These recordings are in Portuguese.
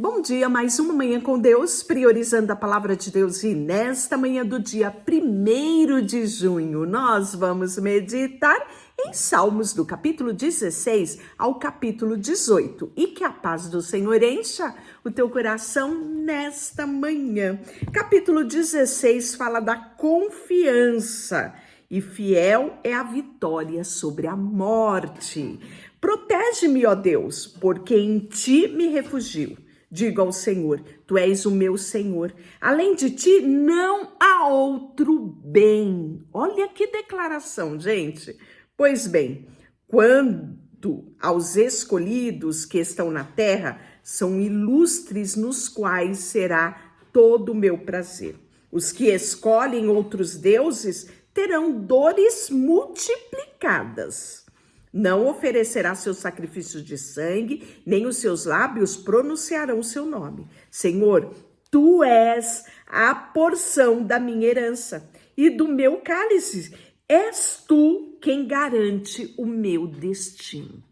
Bom dia, mais uma manhã com Deus, priorizando a palavra de Deus. E nesta manhã do dia 1º de junho, nós vamos meditar em Salmos do capítulo 16 ao capítulo 18. E que a paz do Senhor encha o teu coração nesta manhã. Capítulo 16 fala da confiança. E fiel é a vitória sobre a morte. Protege-me, ó Deus, porque em ti me refugio. Digo ao Senhor, tu és o meu Senhor. Além de ti, não há outro bem. Olha que declaração, gente. Pois bem, quanto aos escolhidos que estão na terra, são ilustres nos quais será todo o meu prazer. Os que escolhem outros deuses terão dores multiplicadas. Não oferecerá seus sacrifícios de sangue, nem os seus lábios pronunciarão o seu nome. Senhor, tu és a porção da minha herança e do meu cálice. És tu quem garante o meu destino.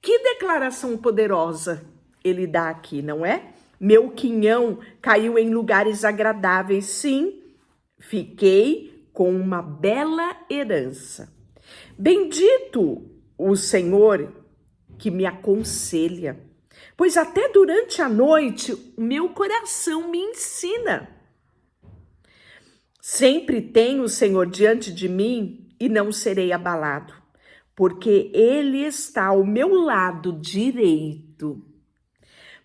Que declaração poderosa ele dá aqui, não é? Meu quinhão caiu em lugares agradáveis, sim, fiquei com uma bela herança. Bendito o Senhor que me aconselha, pois até durante a noite o meu coração me ensina. Sempre tenho o Senhor diante de mim e não serei abalado, porque Ele está ao meu lado direito.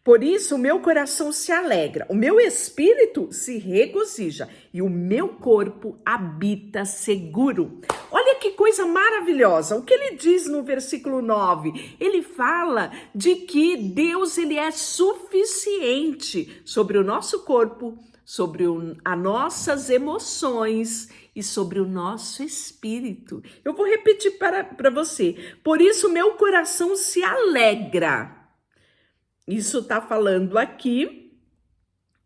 Por isso o meu coração se alegra, o meu espírito se regozija e o meu corpo habita seguro. Olha que coisa maravilhosa, o que ele diz no versículo 9? Ele fala de que Deus ele é suficiente sobre o nosso corpo, sobre as nossas emoções e sobre o nosso espírito. Eu vou repetir para você. Por isso meu coração se alegra. Isso está falando aqui,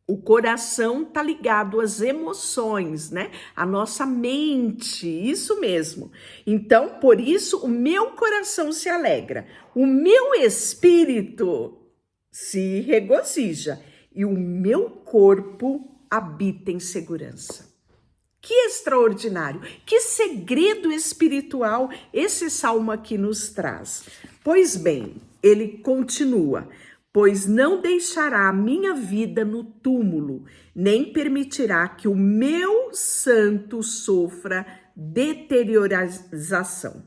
o coração está ligado às emoções, né? A nossa mente, isso mesmo. Então, por isso, o meu coração se alegra, o meu espírito se regozija e o meu corpo habita em segurança. Que extraordinário, que segredo espiritual esse salmo aqui nos traz. Pois bem, ele continua. Pois não deixará a minha vida no túmulo, nem permitirá que o meu santo sofra deterioração.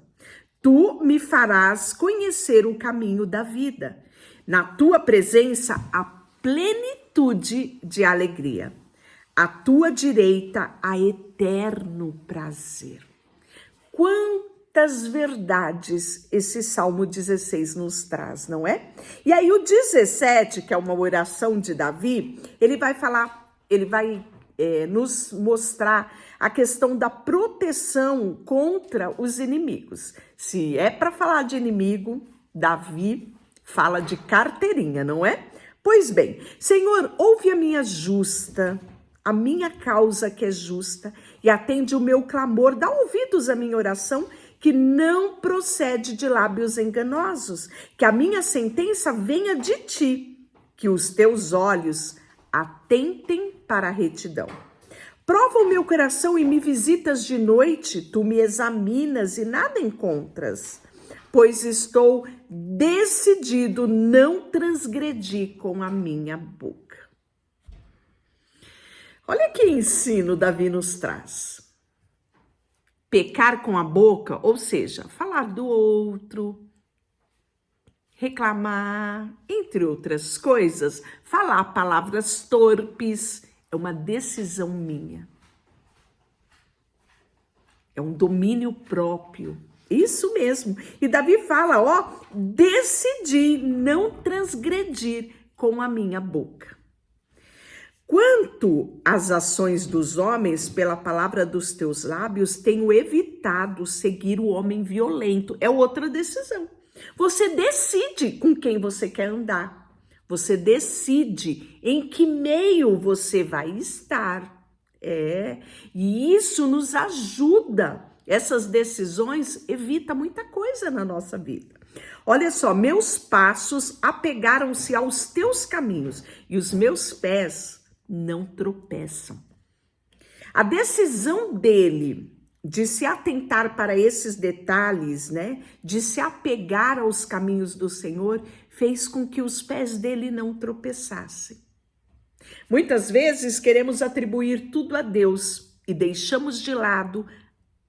Tu me farás conhecer o caminho da vida. Na tua presença há plenitude de alegria. À tua direita há eterno prazer. Quantas verdades esse Salmo 16 nos traz, não é? E aí o 17, que é uma oração de Davi, ele vai falar, ele vai nos mostrar a questão da proteção contra os inimigos. Se é para falar de inimigo, Davi fala de carteirinha, não é? Pois bem, Senhor, ouve a minha causa que é justa, e atende o meu clamor, dá ouvidos à minha oração, que não procede de lábios enganosos, que a minha sentença venha de ti, que os teus olhos atentem para a retidão. Prova o meu coração e me visitas de noite, tu me examinas e nada encontras, pois estou decidido não transgredir com a minha boca. Olha que ensino Davi nos traz. Pecar com a boca, ou seja, falar do outro, reclamar, entre outras coisas, falar palavras torpes, é uma decisão minha. É um domínio próprio. Isso mesmo. E Davi fala, decidi não transgredir com a minha boca. Quanto às ações dos homens, pela palavra dos teus lábios, tenho evitado seguir o homem violento. É outra decisão. Você decide com quem você quer andar. Você decide em que meio você vai estar. E isso nos ajuda. Essas decisões evitam muita coisa na nossa vida. Olha só, meus passos apegaram-se aos teus caminhos e os meus pés não tropeçam. A decisão dele de se atentar para esses detalhes, né, de se apegar aos caminhos do Senhor, fez com que os pés dele não tropeçassem. Muitas vezes queremos atribuir tudo a Deus e deixamos de lado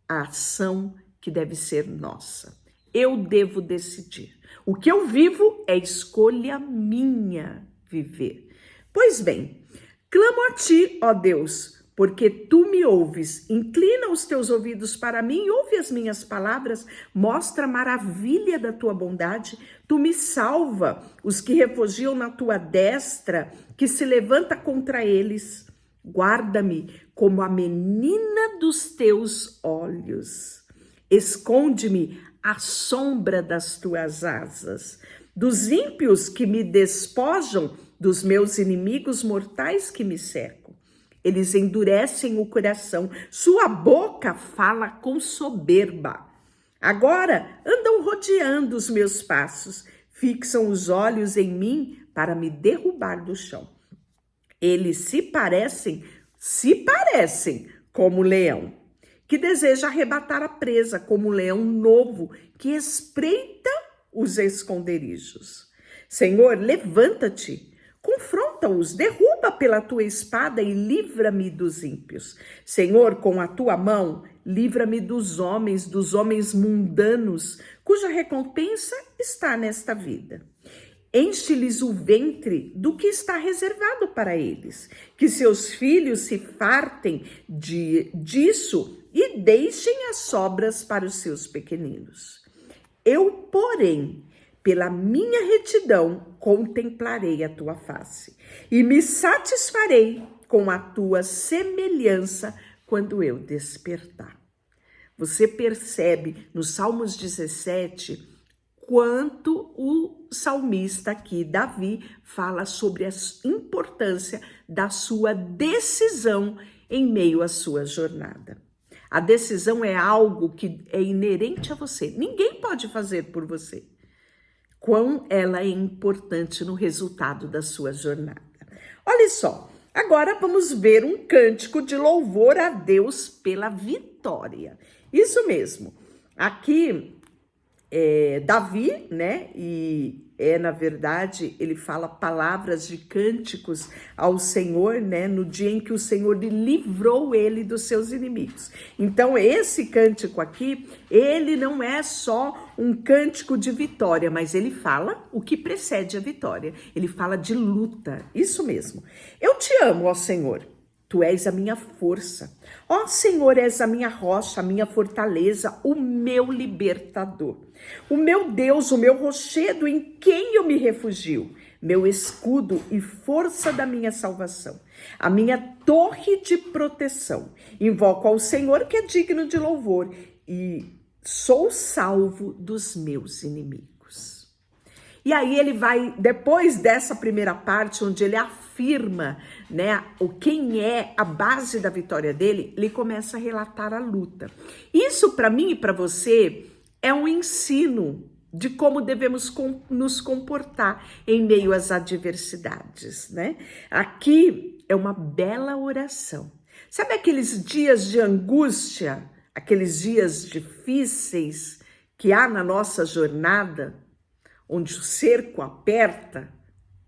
a ação que deve ser nossa. Eu devo decidir. O que eu vivo é escolha minha viver. Pois bem, clamo a ti, ó Deus, porque tu me ouves. Inclina os teus ouvidos para mim, ouve as minhas palavras, mostra a maravilha da tua bondade. Tu me salva, os que refugiam na tua destra, que se levanta contra eles. Guarda-me como a menina dos teus olhos. Esconde-me à sombra das tuas asas. Dos ímpios que me despojam, dos meus inimigos mortais que me cercam. Eles endurecem o coração, sua boca fala com soberba. Agora andam rodeando os meus passos, fixam os olhos em mim para me derrubar do chão. Eles se parecem como leão, que deseja arrebatar a presa, como um leão novo que espreita os esconderijos. Senhor, levanta-te, confronta-os, derruba pela tua espada e livra-me dos ímpios. Senhor, com a tua mão, livra-me dos homens mundanos, cuja recompensa está nesta vida. Enche-lhes o ventre do que está reservado para eles, que seus filhos se fartem disso e deixem as sobras para os seus pequeninos. Eu, porém, pela minha retidão, contemplarei a tua face e me satisfarei com a tua semelhança quando eu despertar. Você percebe no Salmos 17 quanto o salmista aqui, Davi, fala sobre a importância da sua decisão em meio à sua jornada. A decisão é algo que é inerente a você. Ninguém pode fazer por você. Quão ela é importante no resultado da sua jornada. Olha só, agora vamos ver um cântico de louvor a Deus pela vitória. Isso mesmo. Aqui Davi, né? E na verdade, ele fala palavras de cânticos ao Senhor, né? No dia em que o Senhor livrou ele dos seus inimigos. Então, esse cântico aqui, ele não é só um cântico de vitória, mas ele fala o que precede a vitória. Ele fala de luta, isso mesmo. Eu te amo, ó Senhor. Tu és a minha força. Ó Senhor, és a minha rocha, a minha fortaleza, o meu libertador. O meu Deus, o meu rochedo em quem eu me refugio. Meu escudo e força da minha salvação. A minha torre de proteção. Invoco ao Senhor que é digno de louvor e sou salvo dos meus inimigos. E aí ele vai, depois dessa primeira parte, onde ele afirma, né, quem é a base da vitória dele, ele começa a relatar a luta. Isso para mim e para você é um ensino de como devemos nos comportar em meio às adversidades, né? Aqui é uma bela oração. Sabe aqueles dias de angústia, aqueles dias difíceis que há na nossa jornada, onde o cerco aperta?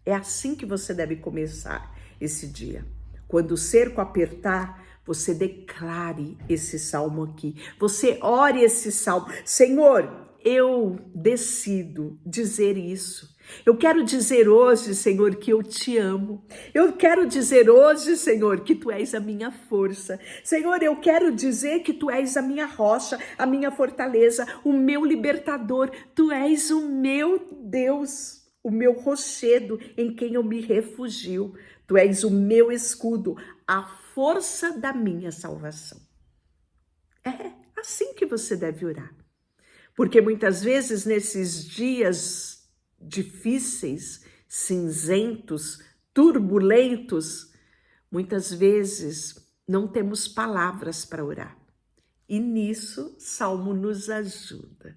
É assim que você deve começar esse dia. Quando o cerco apertar, você declare esse salmo aqui. Você ore esse salmo. Senhor, eu decido dizer isso. Eu quero dizer hoje, Senhor, que eu te amo. Eu quero dizer hoje, Senhor, que tu és a minha força. Senhor, eu quero dizer que tu és a minha rocha, a minha fortaleza, o meu libertador. Tu és o meu Deus, o meu rochedo em quem eu me refugio. Tu és o meu escudo, a força da minha salvação. É assim que você deve orar. Porque muitas vezes nesses dias difíceis, cinzentos, turbulentos, muitas vezes não temos palavras para orar. E nisso, Salmo nos ajuda.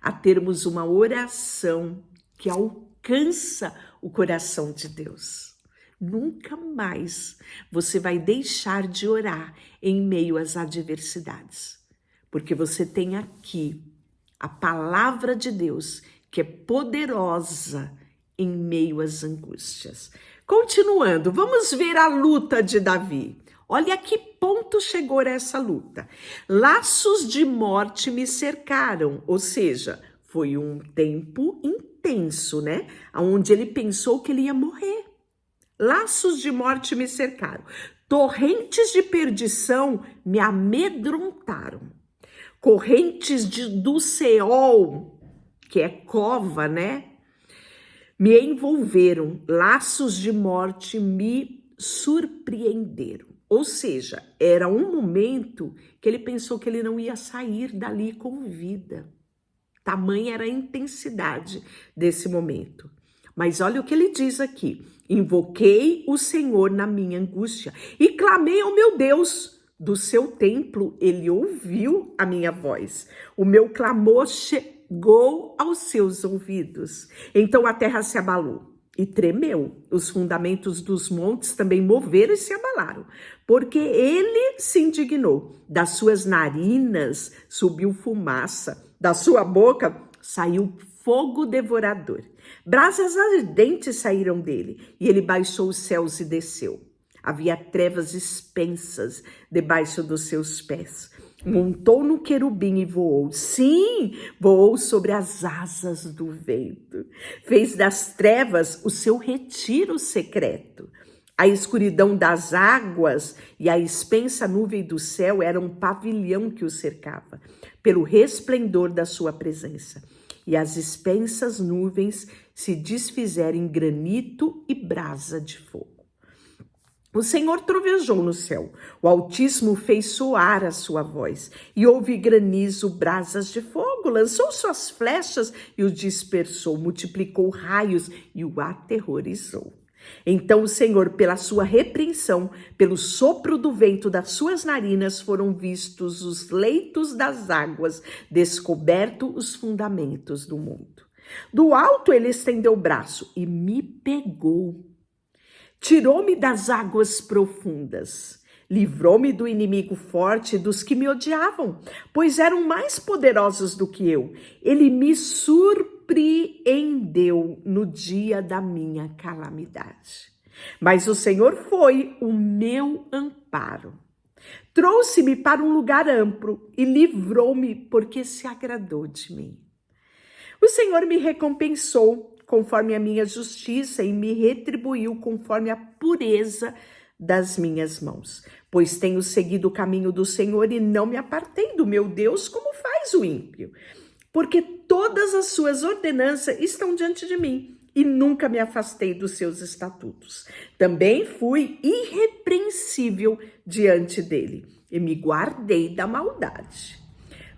a termos uma oração que alcança o coração de Deus. Nunca mais você vai deixar de orar em meio às adversidades, porque você tem aqui a palavra de Deus, que é poderosa em meio às angústias. Continuando, vamos ver a luta de Davi. Olha a que ponto chegou essa luta. Laços de morte me cercaram, ou seja, foi um tempo intenso, né? Onde ele pensou que ele ia morrer. Laços de morte me cercaram. Torrentes de perdição me amedrontaram. Correntes do Seol, que é cova, né? Me envolveram. Laços de morte me surpreenderam. Ou seja, era um momento que ele pensou que ele não ia sair dali com vida. Tamanha era a intensidade desse momento. Mas olha o que ele diz aqui. Invoquei o Senhor na minha angústia e clamei ao meu Deus. Do seu templo, ele ouviu a minha voz. O meu clamor chegou aos seus ouvidos. Então a terra se abalou e tremeu. Os fundamentos dos montes também moveram e se abalaram, porque ele se indignou. Das suas narinas subiu fumaça, da sua boca saiu fogo devorador. Brasas ardentes saíram dele, e ele baixou os céus e desceu. Havia trevas espessas debaixo dos seus pés. Montou no querubim e voou. Sim, voou sobre as asas do vento. Fez das trevas o seu retiro secreto. A escuridão das águas e a expensa nuvem do céu era um pavilhão que o cercava, pelo resplendor da sua presença. E as expensas nuvens se desfizeram em granito e brasa de fogo. O Senhor trovejou no céu, o Altíssimo fez soar a sua voz, e houve granizo, brasas de fogo, lançou suas flechas e o dispersou, multiplicou raios e o aterrorizou. Então o Senhor, pela sua repreensão, pelo sopro do vento das suas narinas, foram vistos os leitos das águas, descoberto os fundamentos do mundo. Do alto ele estendeu o braço e me pegou. Tirou-me das águas profundas, livrou-me do inimigo forte, dos que me odiavam, pois eram mais poderosos do que eu. Ele me surpreendeu no dia da minha calamidade. Mas o Senhor foi o meu amparo. Trouxe-me para um lugar amplo e livrou-me porque se agradou de mim. O Senhor me recompensou conforme a minha justiça e me retribuiu conforme a pureza das minhas mãos. Pois tenho seguido o caminho do Senhor e não me apartei do meu Deus como faz o ímpio. Porque todas as suas ordenanças estão diante de mim e nunca me afastei dos seus estatutos. Também fui irrepreensível diante dele e me guardei da maldade.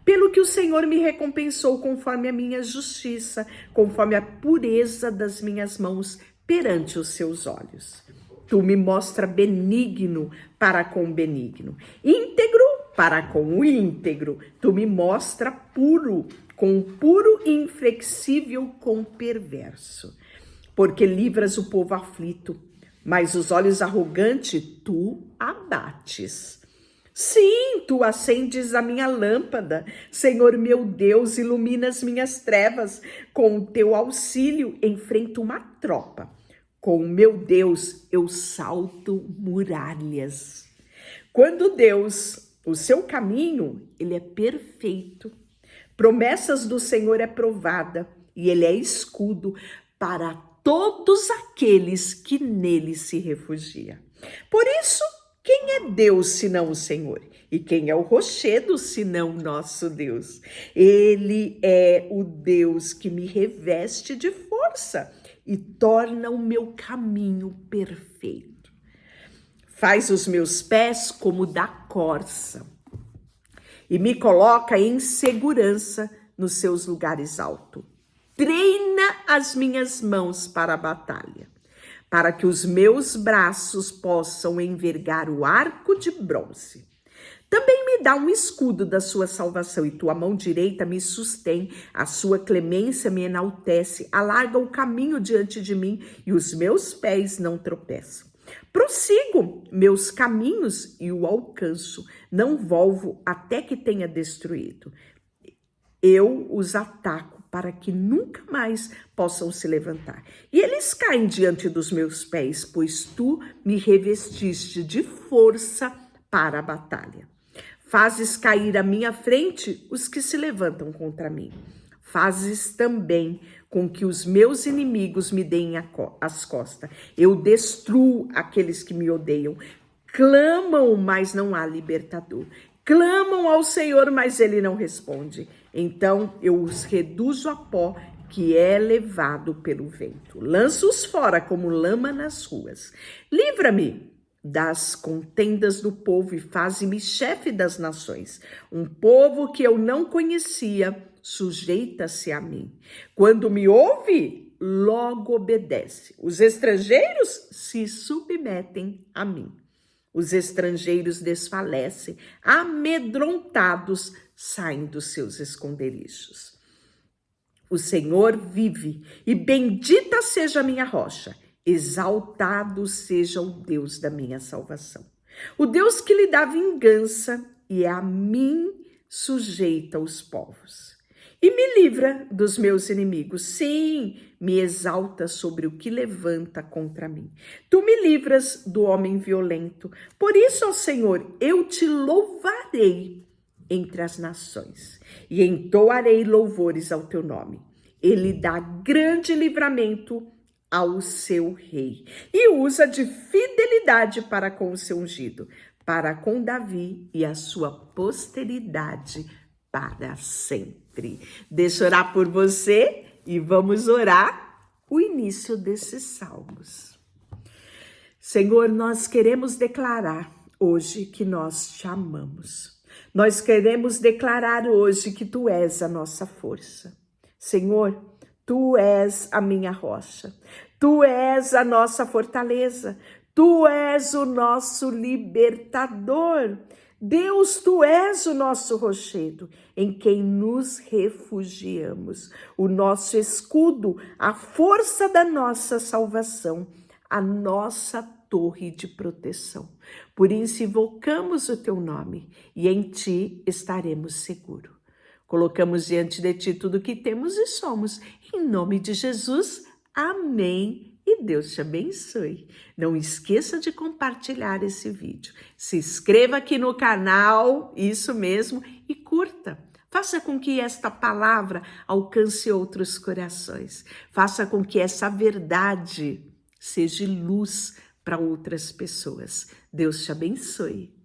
Pelo que o Senhor me recompensou conforme a minha justiça, conforme a pureza das minhas mãos perante os seus olhos. Tu me mostra benigno para com o benigno, íntegro para com o íntegro. Tu me mostra puro, com o puro e inflexível com o perverso. Porque livras o povo aflito, mas os olhos arrogantes tu abates. Sim, tu acendes a minha lâmpada, Senhor meu Deus, ilumina as minhas trevas. Com o teu auxílio, enfrento uma tropa. Com o meu Deus, eu salto muralhas. Quando Deus, o seu caminho, ele é perfeito. Promessas do Senhor é provada e ele é escudo para todos aqueles que nele se refugiam. Por isso, quem é Deus senão o Senhor? E quem é o rochedo senão nosso Deus? Ele é o Deus que me reveste de força e torna o meu caminho perfeito. Faz os meus pés como da corça e me coloca em segurança nos seus lugares altos. Treina as minhas mãos para a batalha, para que os meus braços possam envergar o arco de bronze. Também me dá um escudo da sua salvação e tua mão direita me sustém, a sua clemência me enaltece, alarga o caminho diante de mim e os meus pés não tropeçam. Prossigo meus caminhos e o alcanço, não volvo até que tenha destruído. Eu os ataco para que nunca mais possam se levantar. E eles caem diante dos meus pés, pois tu me revestiste de força para a batalha. Fazes cair à minha frente os que se levantam contra mim. Fazes também com que os meus inimigos me deem as costas. Eu destruo aqueles que me odeiam. Clamam, mas não há libertador. Clamam ao Senhor, mas ele não responde. Então eu os reduzo a pó, que é levado pelo vento. Lanço-os fora como lama nas ruas. Livra-me das contendas do povo e faze-me chefe das nações. Um povo que eu não conhecia sujeita-se a mim. Quando me ouve, logo obedece. Os estrangeiros se submetem a mim. Os estrangeiros desfalecem, amedrontados, saem dos seus esconderijos. O Senhor vive, e bendita seja a minha rocha. Exaltado seja o Deus da minha salvação. O Deus que lhe dá vingança e a mim sujeita os povos. E me livra dos meus inimigos. Sim, me exalta sobre o que levanta contra mim. Tu me livras do homem violento. Por isso, ó Senhor, eu te louvarei entre as nações e entoarei louvores ao teu nome. Ele dá grande livramento ao seu rei e usa de fidelidade para com o seu ungido, para com Davi e a sua posteridade para sempre. Deixa eu orar por você e vamos orar o início desses salmos. Senhor, nós queremos declarar hoje que nós te amamos. Nós queremos declarar hoje que tu és a nossa força. Senhor, tu és a minha rocha, tu és a nossa fortaleza, tu és o nosso libertador. Deus, tu és o nosso rochedo, em quem nos refugiamos, o nosso escudo, a força da nossa salvação, a nossa torre de proteção. Por isso invocamos o teu nome e em ti estaremos seguros. Colocamos diante de ti tudo o que temos e somos. Em nome de Jesus, amém. E Deus te abençoe. Não esqueça de compartilhar esse vídeo. Se inscreva aqui no canal, isso mesmo, e curta. Faça com que esta palavra alcance outros corações. Faça com que essa verdade seja luz para outras pessoas. Deus te abençoe.